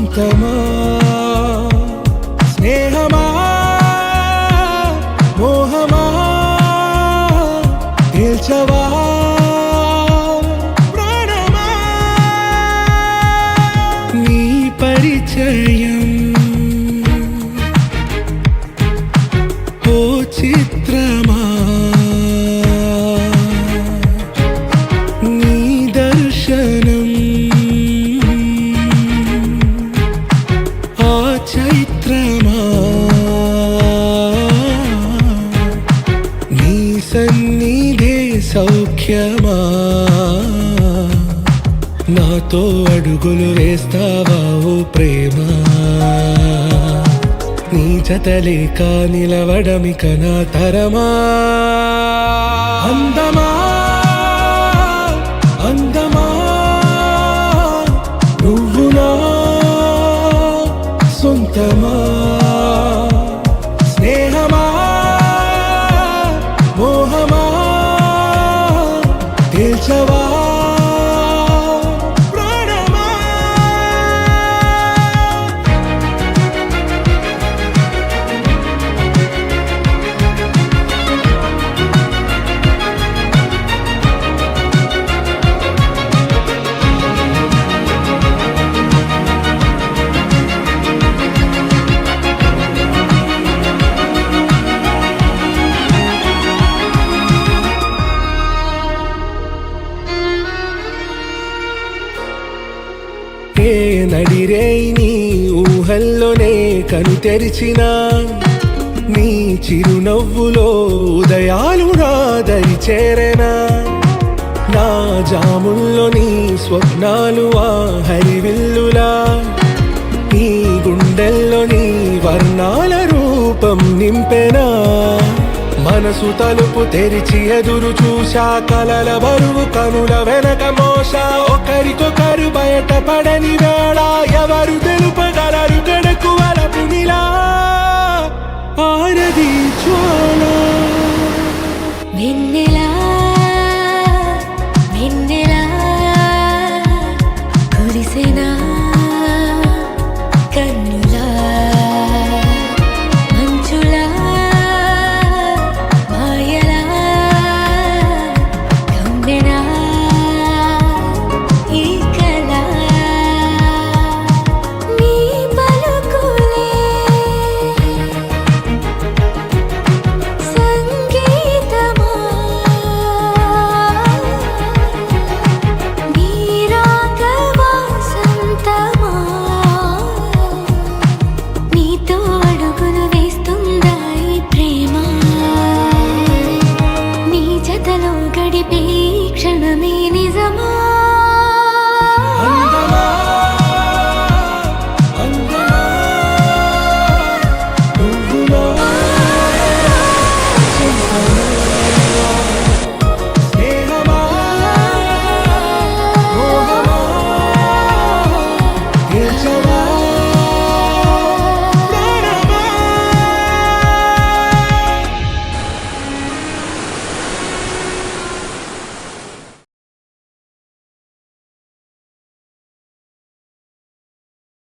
సొంతమా స్నేహమా మోహమా తేల్చవా ప్రాణమా నీ పరిచయం ఓ చిత్రమా నీ దర్శనం ఆ చైత్రమా నీ సన్నిధే సౌఖ్యమా నాతో అడుగులు వేస్తావా ఓ ప్రేమ నీ జతలేక నిలవడమిక నా తరమా అందమా అందమా నువ్వు నా సొంతమా స్నేహమా మోహమా తేల్చవా నడిరే నీ ఊహల్లోనే కను తెరిచిన నీ చిరునవ్వులో ఉదయాలు నా దరి చేరెనా నా జాముల్లో నీ స్వప్నాలు ఆ హరివిల్లులా నీ గుండెల్లో నీ వర్ణాల రూపం నింపెనా మనసు తలుపు తెరిచి ఎదురు చూశా కలల బరువు కనుల వెనక మోసా ఒకరికొకరు బయట పడని వేళ ఎవరు తెలుపగలరు గడకు వలపునిలా ఆరది జ్వాల వెన్నెలా వెన్నెలా కురిసెనా